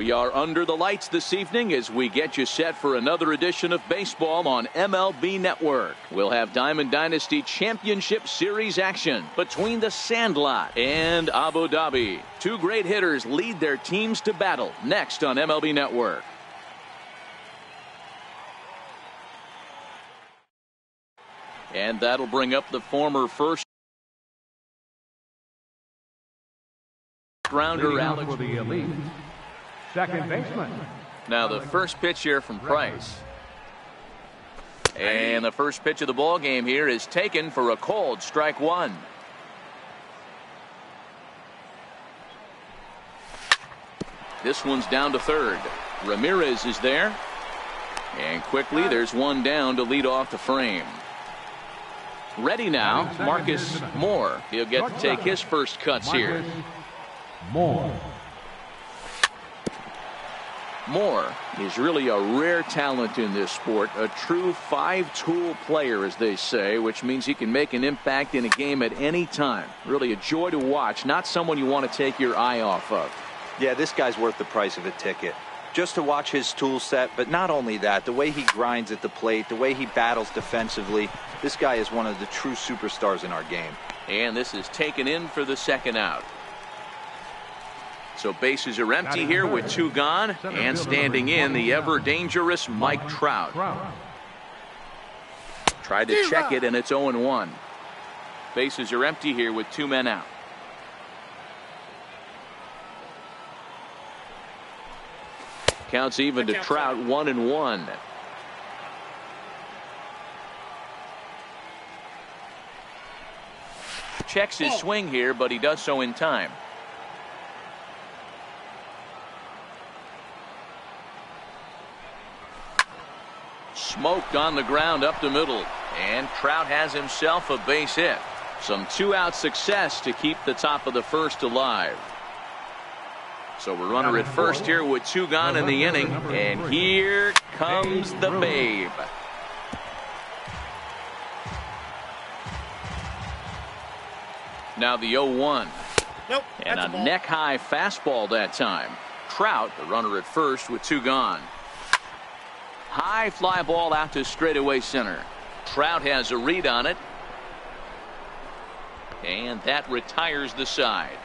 We are under the lights this evening as we get you set for another edition of baseball on MLB Network. We'll have Diamond Dynasty Championship Series action between the Sandlot and Abu Dhabi. Two great hitters lead their teams to battle next on MLB Network. And that'll bring up the former first rounder Alex. For the elite second baseman. Now the first pitch here from Price. And the first pitch of the ball game here is taken for a cold strike one. This one's down to third. Ramirez is there. And quickly there's one down to lead off the frame. Ready now, Marcus Moore. He'll get to take his first cuts here. Moore is really a rare talent in this sport, a true five-tool player, as they say, which means he can make an impact in a game at any time. Really a joy to watch, not someone you want to take your eye off of. Yeah, this guy's worth the price of a ticket. Just to watch his tool set, but not only that, the way he grinds at the plate, the way he battles defensively, this guy is one of the true superstars in our game. And this is taken in for the second out. So bases are empty here with two gone, and standing in the ever dangerous Mike Trout. Tried to check it, and it's 0-1. Bases are empty here with two men out. Counts even to Trout, 1-1. Checks his swing here, but he does so in time. Smoked on the ground up the middle, and Trout has himself a base hit. Some two-out success to keep the top of the first alive. So we're runner at first here with two gone in the inning, and here comes the Babe. Now the 0-1. Nope, and a neck-high fastball that time. Trout, the runner at first with two gone. High fly ball out to straightaway center. Trout has a read on it, and that retires the side.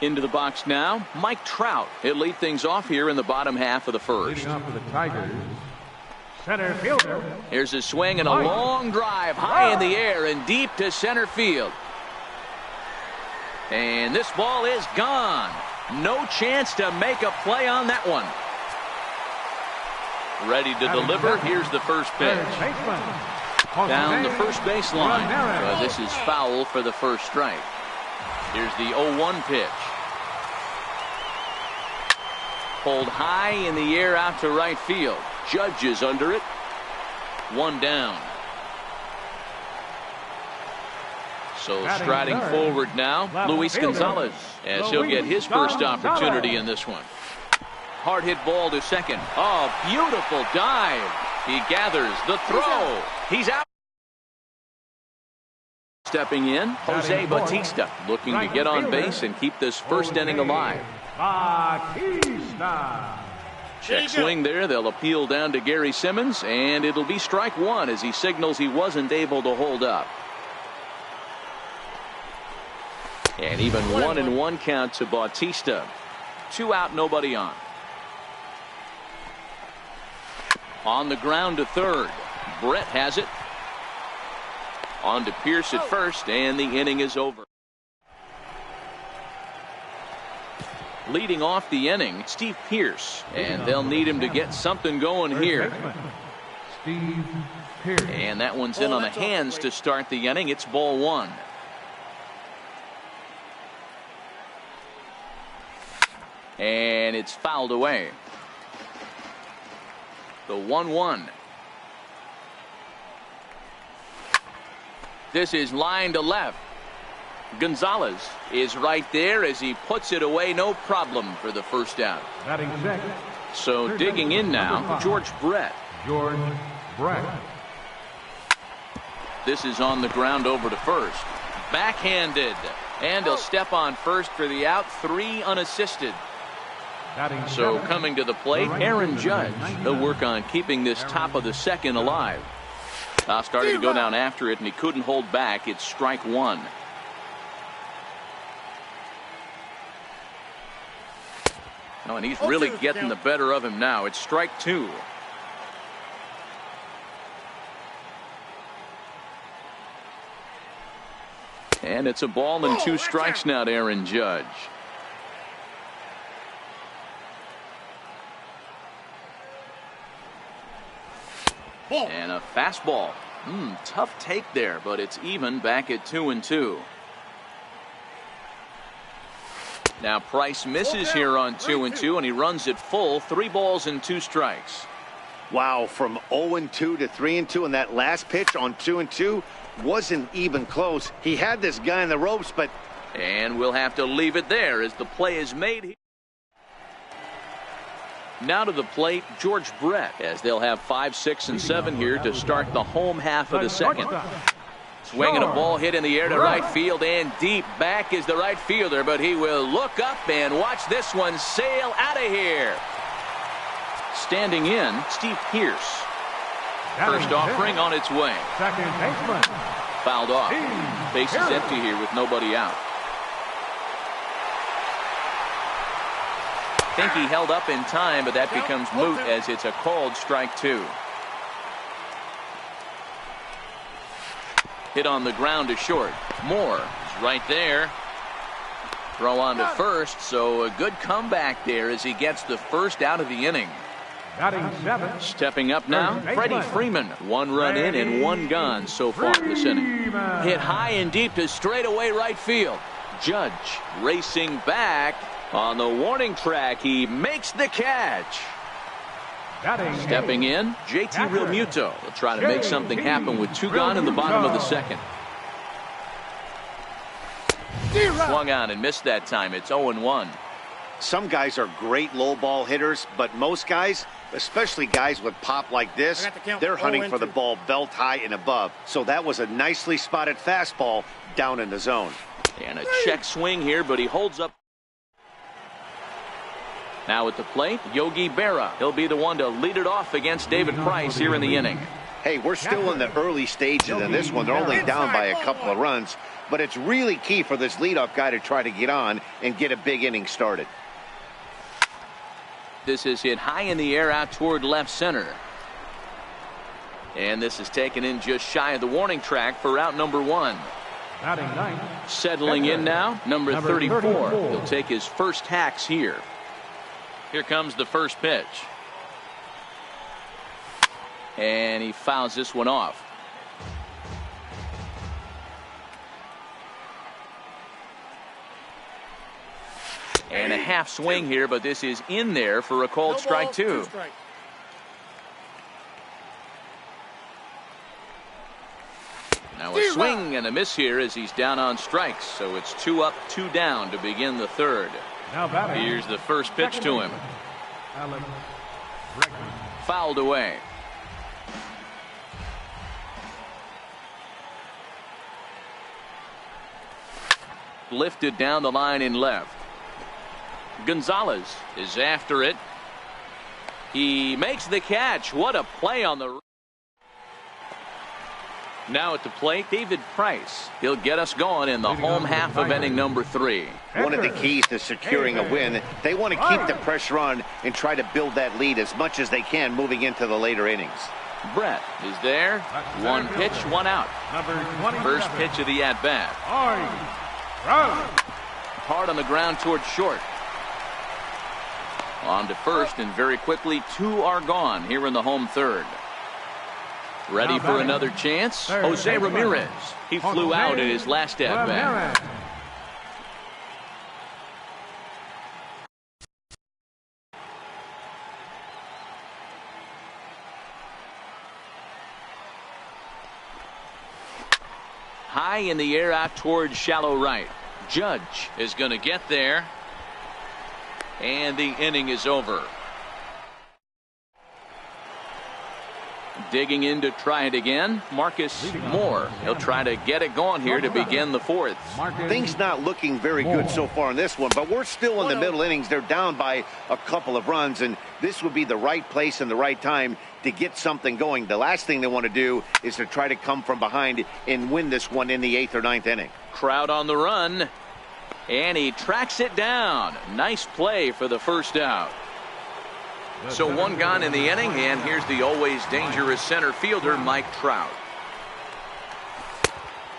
Into the box now, Mike Trout. He'll lead things off here in the bottom half of the first. Leading off for the Tigers, center fielder. Here's a swing and a long drive high in the air and deep to center field. And this ball is gone. No chance to make a play on that one. Ready to deliver. Here's the first pitch. Down the first baseline. This is foul for the first strike. Here's the 0-1 pitch. Pulled high in the air out to right field. Judge is under it. One down. So striding forward now, Luis Gonzalez, as he'll get his first opportunity in this one. Hard hit ball to second. Oh, beautiful dive. He gathers the throw. He's out. Stepping in, Jose Bautista, looking to get on base and keep this first inning alive. Check swing there. They'll appeal down to Gary Simmons, and it'll be strike one as he signals he wasn't able to hold up. And even 1-1 count to Bautista. Two out, nobody on. On the ground to third. Brett has it. On to Pierce at first, and the inning is over. Leading off the inning, Steve Pierce, and they'll need him to get something going here. Steve Pierce. And that one's in on the hands to start the inning. It's ball one. And it's fouled away. The 1-1. This is line to left. Gonzalez is right there as he puts it away, no problem for the first out. So digging in now, George Brett. George Brett. This is on the ground over to first. Backhanded. And he'll step on first for the out, 3 unassisted. So coming to the plate, Aaron Judge. He'll work on keeping this top of the second alive. Started to go down after it, and he couldn't hold back. It's strike 1. Oh, and he's really getting the better of him now. It's strike 2. And it's a ball and 2 strikes now to Aaron Judge. And a fastball. Tough take there, but it's even back at 2-2. Now Price misses here on 2-2, and he runs it full. 3 balls and 2 strikes. Wow, from 0-2 to 3-2, and that last pitch on 2-2 wasn't even close. He had this guy in the ropes, but... And we'll have to leave it there as the play is made. Now to the plate, George Brett, as they'll have 5, 6, and 7 here to start the home half of the second. Swinging a ball hit in the air to right field, and deep back is the right fielder, but he will look up and watch this one sail out of here. Standing in, Steve Pearce. First offering on its way. Second baseman. Fouled off. Base is empty here with nobody out. Think he held up in time, but that becomes moot as it's a called strike 2. Hit on the ground to short. Moore is right there. Throw on to first, so a good comeback there as he gets the first out of the inning. Batting 7. Stepping up now, Freddie Freeman. 1 run in and 1 gone so far this inning. Hit high and deep to straightaway right field. Judge racing back on the warning track. He makes the catch. Stepping in, JT Realmuto will try to make something happen with 2 gone in the bottom of the second. Swung on and missed that time. It's 0-1. Some guys are great low ball hitters, but most guys, especially guys with pop like this, they're hunting for the ball belt high and above. So that was a nicely spotted fastball down in the zone. And a check swing here, but he holds up. Now at the plate, Yogi Berra. He'll be the one to lead it off against David Price here in the inning. Hey, we're still in the early stages in this one. They're only down by a couple of runs, but it's really key for this leadoff guy to try to get on and get a big inning started. This is hit high in the air out toward left center. And this is taken in just shy of the warning track for out number 1. Settling in now, number 34. He'll take his first hacks here. Here comes the first pitch. And he fouls this one off. And a half swing here, but this is in there for a called strike 2. Now a swing and a miss here as he's down on strikes. So it's 2 up, 2 down to begin the third. Here's the first pitch to him. Fouled away. Lifted down the line in left. Gonzalez is after it. He makes the catch. What a play on the... Now at the plate, David Price. He'll get us going in the home half of inning number 3. One of the keys to securing a win, they want to keep the pressure on and try to build that lead as much as they can moving into the later innings. Brett is there. 1 pitch, 1 out. First pitch of the at-bat. Hard on the ground towards short. On to first, and very quickly 2 are gone here in the home third. Ready for another chance, Jose Ramirez. He flew out in his last at-bat. High in the air out towards shallow right. Judge is going to get there. And the inning is over. Digging in to try it again, Marcus Moore. He'll try to get it going here to begin the fourth. Things not looking very good so far in this one, but we're still in the middle innings. They're down by a couple of runs, and this would be the right place and the right time to get something going. The last thing they want to do is to try to come from behind and win this one in the 8th or 9th inning. Crowd on the run, and he tracks it down. Nice play for the first out. So one gone in the inning, and here's the always dangerous center fielder, Mike Trout.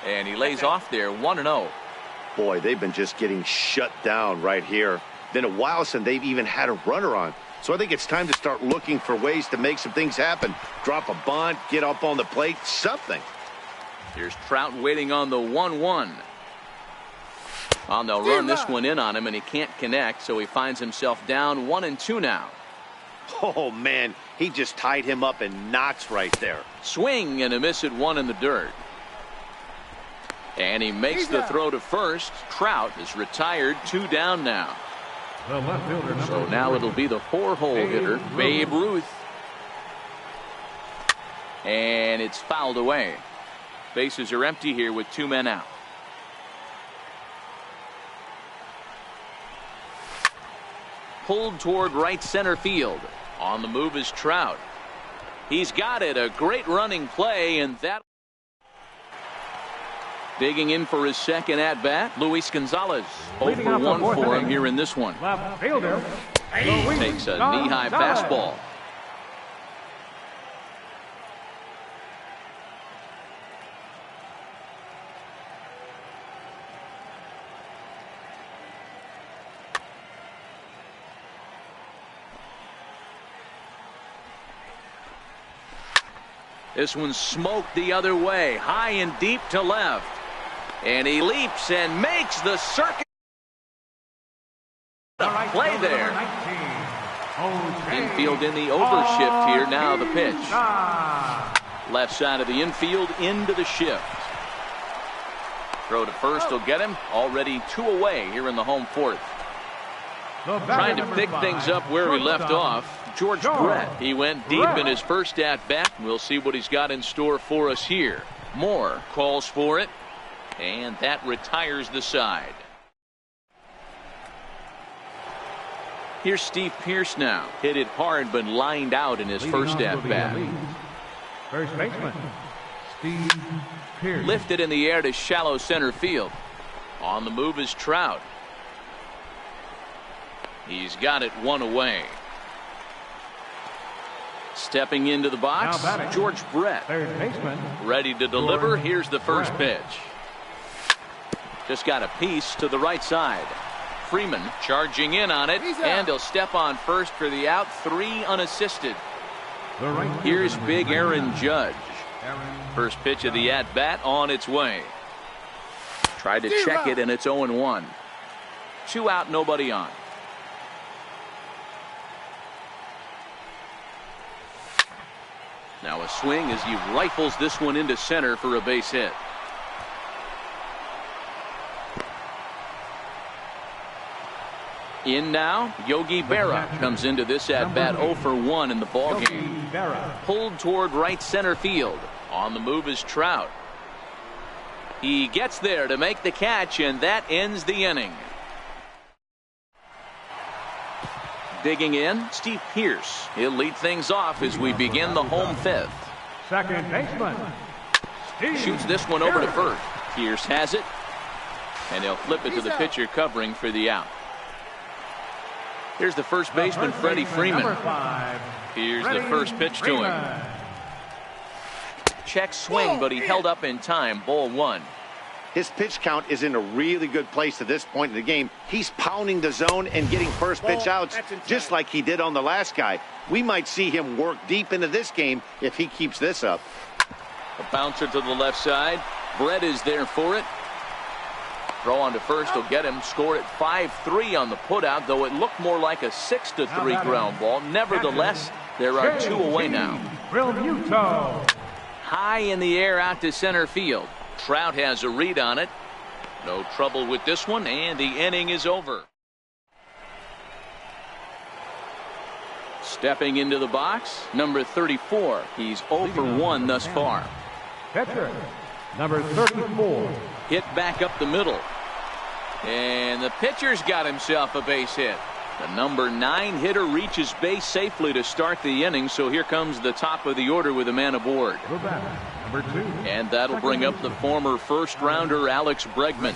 And he lays off there, 1-0. Boy, they've been just getting shut down right here. Been a while since they've even had a runner on. So I think it's time to start looking for ways to make some things happen. Drop a bunt, get up on the plate, something. Here's Trout waiting on the 1-1. Well, they'll run this one in on him, and he can't connect, so he finds himself down 1-2 now. Oh, man, he just tied him up in knots right there. Swing and a miss at one in the dirt. And he makes the throw to first. Trout is retired, 2 down now. So now it'll be the 4-hole hitter, Babe Ruth. And it's fouled away. Bases are empty here with 2 men out. Pulled toward right center field. On the move is Trout. He's got it. A great running play, and that. Digging in for his second at bat, Luis Gonzalez. 0 for 1 for him here in this one. Left fielder. Takes a knee-high fastball. This one's smoked the other way, high and deep to left. And he leaps and makes the circuit. Play there. Infield in the overshift here. Now the pitch. Left side of the infield into the shift. Throw to first will get him. Already 2 away here in the home fourth. Trying to pick things up where he left off. George Brett. He went deep in his first at bat. We'll see what he's got in store for us here. Moore calls for it, and that retires the side. Here's Steve Pearce now. Hit it hard but lined out in his first at bat. First baseman Steve Pearce. Lifted in the air to shallow center field. On the move is Trout. He's got it 1 away. Stepping into the box, George Brett. Third baseman. Ready to deliver. Here's the first pitch. Just got a piece to the right side. Freeman charging in on it, and he'll step on first for the out. 3 unassisted. Here's big Aaron Judge. First pitch of the at-bat on its way. Tried to check it, and it's 0-1. 2 out, nobody on. Now a swing as he rifles this one into center for a base hit. In now, Yogi Berra comes into this at bat 0 for 1 in the ball game. Pulled toward right center field. On the move is Trout. He gets there to make the catch, and that ends the inning. Digging in, Steve Pearce. He'll lead things off as we begin the home 5th. Second baseman Steve Shoots this one over to first. Pearce has it, and he'll flip it to the pitcher covering for the out. Here's the first baseman, Freddie Freeman. Here's the first pitch to him. Check swing, but he held up in time. Ball 1. His pitch count is in a really good place at this point in the game. He's pounding the zone and getting first pitch outs just like he did on the last guy. We might see him work deep into this game if he keeps this up. A bouncer to the left side. Brett is there for it. Throw on to first will get him. Scored at 5-3 on the putout, though it looked more like a 6-3 ground ball. Nevertheless, there are 2 away now. High in the air out to center field. Trout has a read on it. No trouble with this one, and the inning is over. Stepping into the box, number 34. He's 0 for 1 thus far. Catcher, number 34. Hit back up the middle. And the pitcher's got himself a base hit. The number 9 hitter reaches base safely to start the inning, so here comes the top of the order with a man aboard. Number 2. And that'll bring up the former first-rounder Alex Bregman.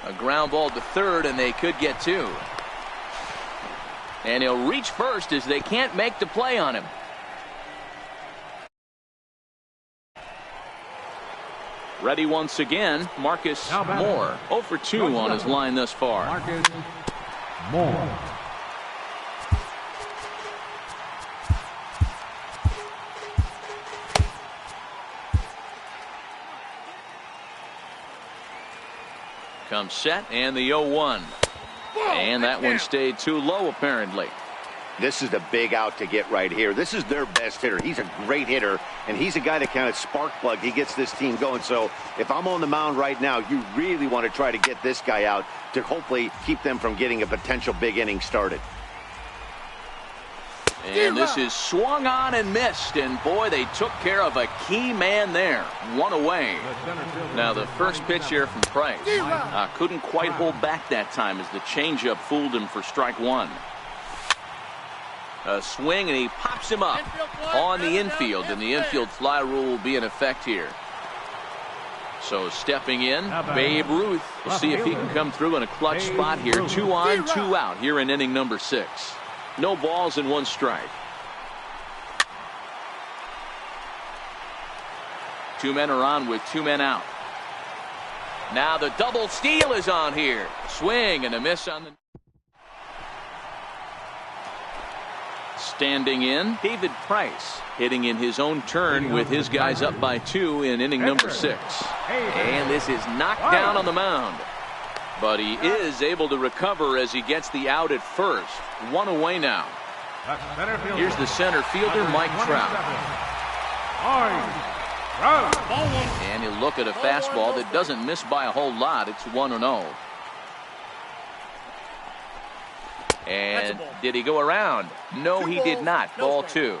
A ground ball to third, and they could get 2. And he'll reach first as they can't make the play on him. Ready once again, Marcus Moore. 0 for 2 on his line thus far. Marcus Moore. Comes set, and the 0-1. And that one stayed too low, apparently. This is the big out to get right here. This is their best hitter. He's a great hitter, and he's a guy that kind of spark plug. He gets this team going. So if I'm on the mound right now, you really want to try to get this guy out to hopefully keep them from getting a potential big inning started. And this is swung on and missed, and boy, they took care of a key man there. 1 away. Now the first pitch here from Price. Couldn't quite hold back that time as the changeup fooled him for strike 1. A swing, and he pops him up on the infield, and the infield fly rule will be in effect here. So stepping in, Babe Ruth. We'll see if he can come through in a clutch spot here. 2 on, 2 out here in inning number 6. No balls and 1 strike. 2 men are on with 2 men out. Now the double steal is on here. Swing and a miss on the... Standing in, David Price, hitting in his own turn with his guys up by 2 in inning number 6. And this is knocked down on the mound. But he is able to recover as he gets the out at first. 1 away now. Here's the center fielder, Mike Trout. And he'll look at a fastball that doesn't miss by a whole lot. It's 1-0. And did he go around? No, he did not. Ball 2.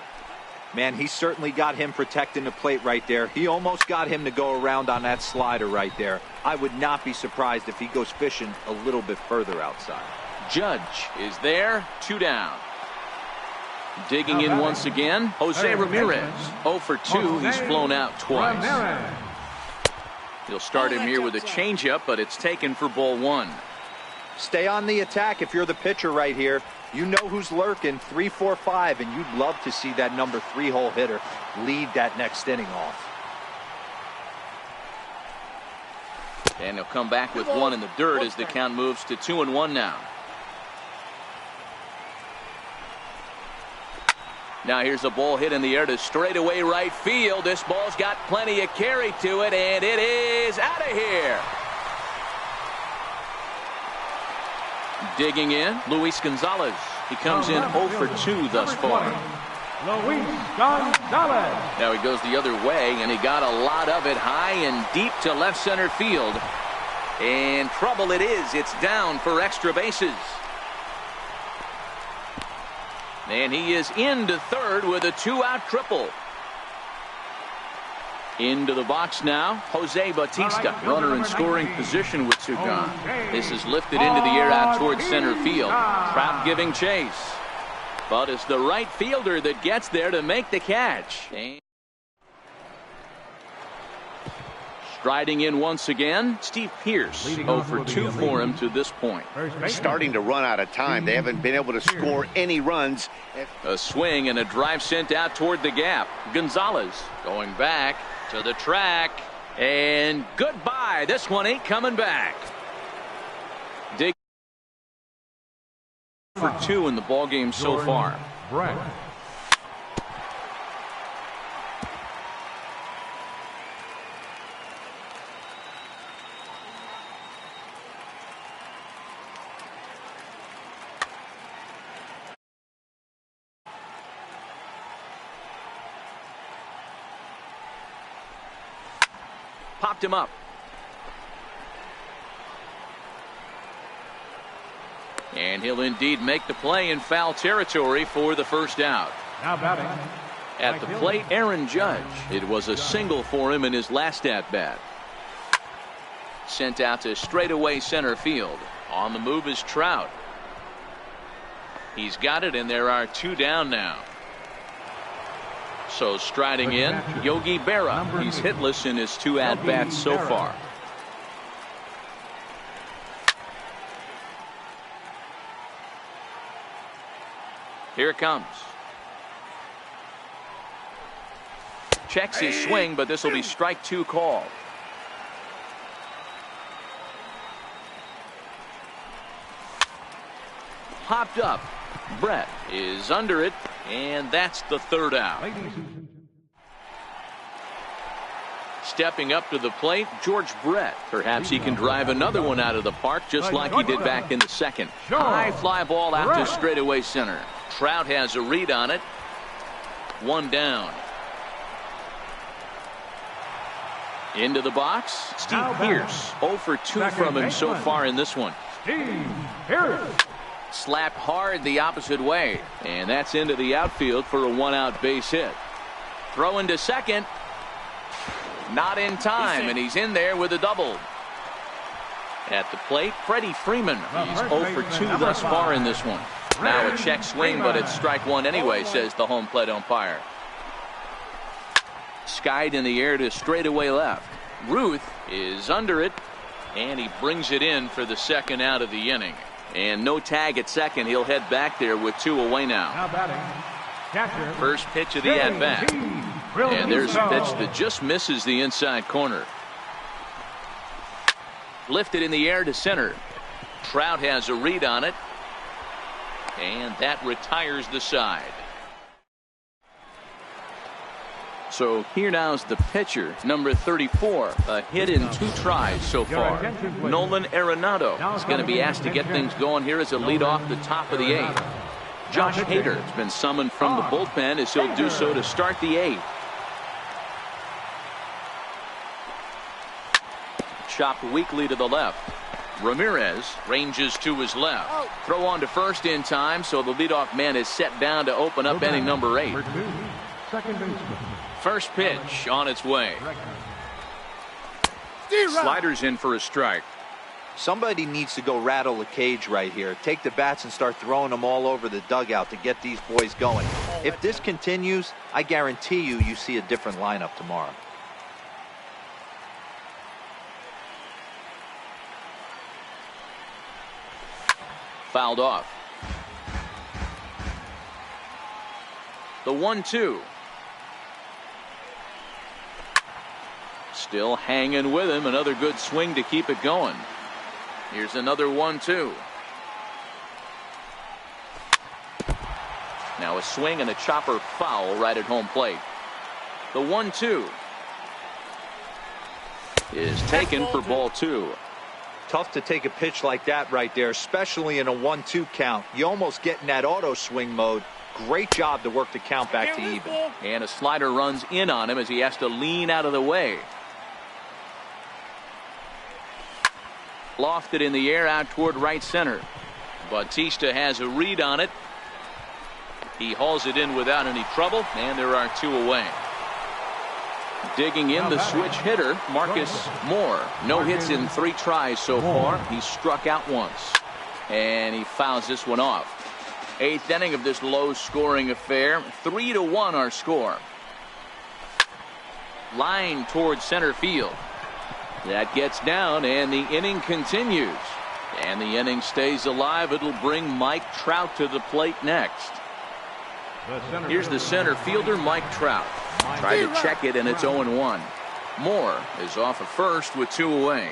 Man, he certainly got him protecting the plate right there. He almost got him to go around on that slider right there. I would not be surprised if he goes fishing a little bit further outside. Judge is there. 2 down. Digging in once again, Jose Ramirez. 0 for 2. He's flown out twice. He'll start him here with a changeup, but it's taken for ball 1. Stay on the attack if you're the pitcher right here. You know who's lurking, 3, 4, 5, and you'd love to see that number 3-hole hitter lead that next inning off. And he'll come back with 1 in the dirt as the count moves to 2-1 now. Now here's a ball hit in the air to straightaway right field. This ball's got plenty of carry to it, and it is out of here. Digging in, Luis Gonzalez. He comes in 0 for 2 thus far. Luis Gonzalez. Now he goes the other way, and he got a lot of it high and deep to left center field. And trouble it is. It's down for extra bases. And he is into third with a 2-out triple. Into the box now, Jose Bautista, runner in scoring position with 2 gone. This is lifted into the air out towards center field. Trout giving chase. But it's the right fielder that gets there to make the catch. And striding in once again, Steve Pearce. 0 for 2 for him to this point. Starting to run out of time. They haven't been able to score any runs. A swing and a drive sent out toward the gap. Gonzalez going back to the track, and goodbye. This one ain't coming back. Dig for 2 in the ball game so far. Popped him up. And And he'll indeed make the play in foul territory for the first out. Now batting. At the plate, Aaron Judge. It was a single for him in his last at-bat. Sent out to straightaway center field. On the move is Trout. He's got it, and there are 2 down now. So striding in, Yogi Berra. He's hitless in his 2 at-bats so far. Here it comes. Checks his swing, but this will be strike 2 call. Popped up. Brett is under it, and that's the 3rd out. Stepping up to the plate, George Brett. Perhaps he can drive another one out of the park just like he did back in the 2nd. High fly ball out to straightaway center. Trout has a read on it. 1 down. Into the box, Steve Pearce. 0 for 2 from him so far in this one. Steve Pearce. Slapped hard the opposite way, and that's into the outfield for a 1-out base hit. Throw into second. Not in time, and he's in there with a double. At the plate, Freddie Freeman. He's 0 for 2 thus far in this one. Now a check swing, but it's strike 1 anyway, says the home plate umpire. Skied in the air to straightaway left. Ruth is under it, and he brings it in for the 2nd out of the inning. And no tag at second. He'll head back there with 2 away now. Now batting. Catcher. First pitch of the at-bat. And there's a pitch that just misses the inside corner. Lifted in the air to center. Trout has a read on it. And that retires the side. So here now is the pitcher, number 34, a hit in 2 tries so far. Nolan Arenado is going to be asked to get things going here as a lead off the top of the 8th. Josh Hader has been summoned from the bullpen as he'll do so to start the 8th. Chopped weakly to the left. Ramirez ranges to his left. Throw on to first in time, so the leadoff man is set down to open up inning number 8. Second baseman. First pitch on its way. Sliders in for a strike. Somebody needs to go rattle the cage right here. Take the bats and start throwing them all over the dugout to get these boys going. If this continues, I guarantee you see a different lineup tomorrow. Fouled off. The 1-2. Still hanging with him. Another good swing to keep it going. Here's another 1-2. Now a swing and a chopper foul right at home plate. The 1-2 is taken for ball 2. Tough to take a pitch like that right there, especially in a 1-2 count. You almost get in that auto swing mode. Great job to work the count back to even. And a slider runs in on him as he has to lean out of the way. Lofted in the air out toward right center. Bautista has a read on it. He hauls it in without any trouble, and there are 2 away. Digging in the switch hitter, Marcus Moore. No hits in 3 tries so far. He's struck out once, and he fouls this one off. 8th inning of this low-scoring affair. 3-1 our score. Line towards center field. That gets down, and the inning continues. And the inning stays alive. It'll bring Mike Trout to the plate next. Here's the center fielder, Mike Trout. Tried to check it, and it's 0-1. Moore is off at first with 2 away.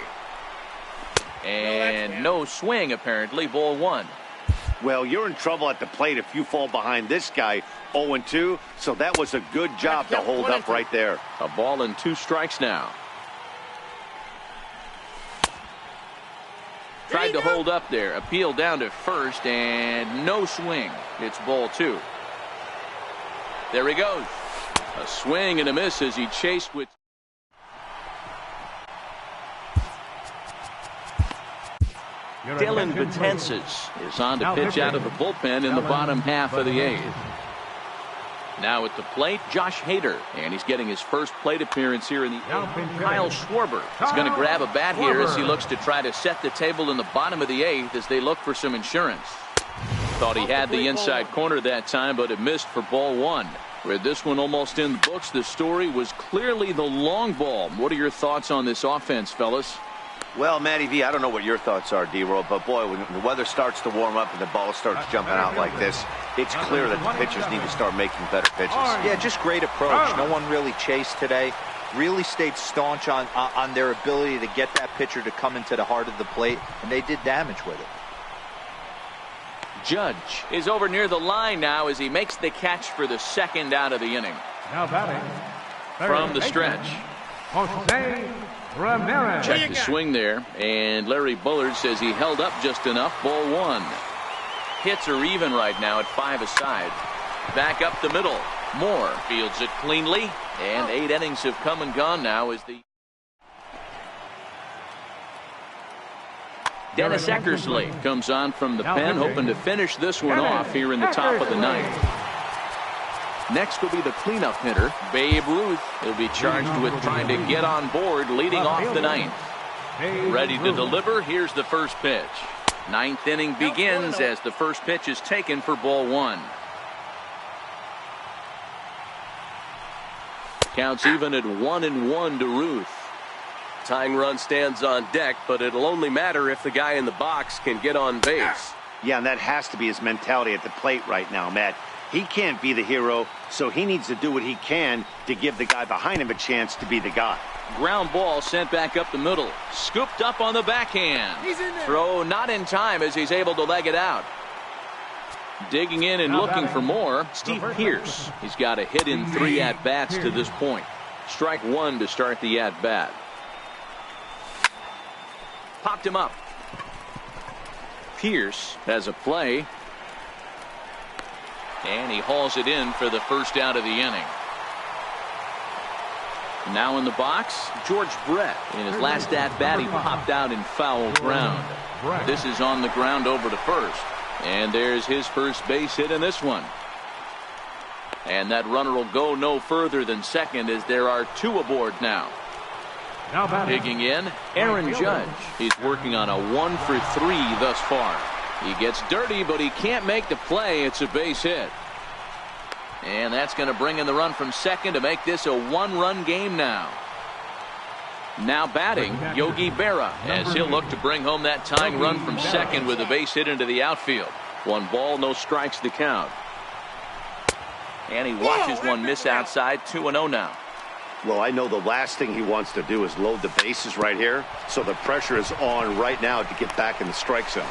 And no swing, apparently. Ball 1. Well, you're in trouble at the plate if you fall behind this guy. 0-2, so that was a good job to hold up right there. A ball and 2 strikes now. Tried to hold up there. Appeal down to first, and no swing. It's ball 2. There he goes. A swing and a miss as he chased with. Dylan Betances is on to pitch out of the bullpen in the bottom half of the eighth. Now at the plate, Josh Hader, and he's getting his first plate appearance here in the eighth. Kyle Schwarber is going to grab a bat here as he looks to try to set the table in the bottom of the eighth as they look for some insurance. Thought he had the inside corner that time, but it missed for ball one. With this one almost in the books, the story was clearly the long ball. What are your thoughts on this offense, fellas? Well, Matty V, I don't know what your thoughts are, D-Roll, but boy, when the weather starts to warm up and the ball starts jumping out like this, it's clear that the pitchers need to start making better pitches. Yeah, just great approach. No one really chased today. Really stayed staunch on their ability to get that pitcher to come into the heart of the plate, and they did damage with it. Judge is over near the line now as he makes the catch for the second out of the inning. Now batting. From the stretch. Jose Ramirez. Check the swing there, and Larry Bullard says he held up just enough. Ball one. Hits are even right now at 5 aside. Back up the middle. Moore fields it cleanly, and 8 innings have come and gone now as the Dennis Eckersley comes on from the pen, hoping to finish this one off here in the top of the ninth. Next will be the cleanup hitter, Babe Ruth. He'll be charged with trying to get on board leading off the ninth. Ready to deliver. Here's the first pitch. Ninth inning begins as the first pitch is taken for ball one. Counts even at 1-1 to Ruth. Tying run stands on deck, but it'll only matter if the guy in the box can get on base. Yeah, and that has to be his mentality at the plate right now, Matt. He can't be the hero, so he needs to do what he can to give the guy behind him a chance to be the guy. Ground ball sent back up the middle. Scooped up on the backhand. Throw not in time as he's able to leg it out. Digging in and looking for more, Steve Pearce. He's got a hit in 3 at-bats to this point. Strike one to start the at-bat. Popped him up. Pearce has a play. And he hauls it in for the first out of the inning. Now in the box, George Brett. In his last at-bat, he popped out in foul ground. This is on the ground over to first. And there's his first base hit in this one. And that runner will go no further than second as there are 2 aboard now. Digging in, Aaron Judge. He's working on a 1-for-3 thus far. He gets dirty, but he can't make the play. It's a base hit. And that's going to bring in the run from second to make this a 1-run game now. Now batting, Yogi Berra, as he'll look to bring home that tying run from second with a base hit into the outfield. 1 ball, no strikes to count. And he watches one miss outside. 2-0 now. Well, I know the last thing he wants to do is load the bases right here, so the pressure is on right now to get back in the strike zone.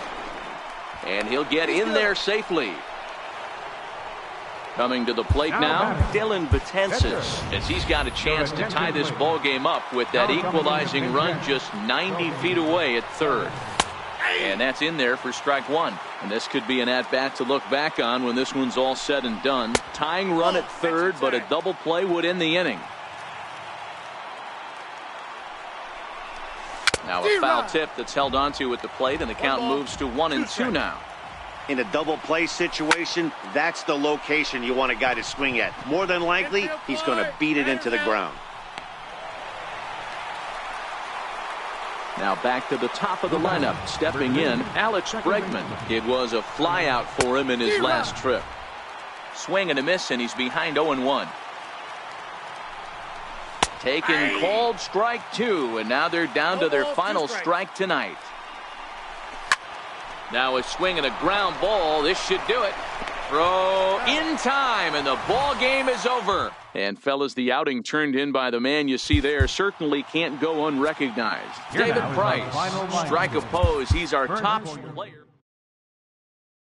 And he'll get in there safely. Coming to the plate now, Dylan Betances, as he's got a chance to tie this ball game up with that equalizing run just 90 feet away at third. And that's in there for strike one. And this could be an at-bat to look back on when this one's all said and done. Tying run at third, but a double play would end the inning. Now a foul tip that's held onto at the plate, and the count moves to 1-2 now. In a double play situation, that's the location you want a guy to swing at. More than likely, he's going to beat it into the ground. Now back to the top of the lineup. Stepping in, Alex Bregman. It was a flyout for him in his last trip. Swing and a miss, and he's behind 0-1. Taken, called, strike 2, and now they're down to their final strike tonight. Now a swing and a ground ball. This should do it. Throw in time, and the ball game is over. And fellas, the outing turned in by the man you see there certainly can't go unrecognized. David Price, strike oppose. He's our top player.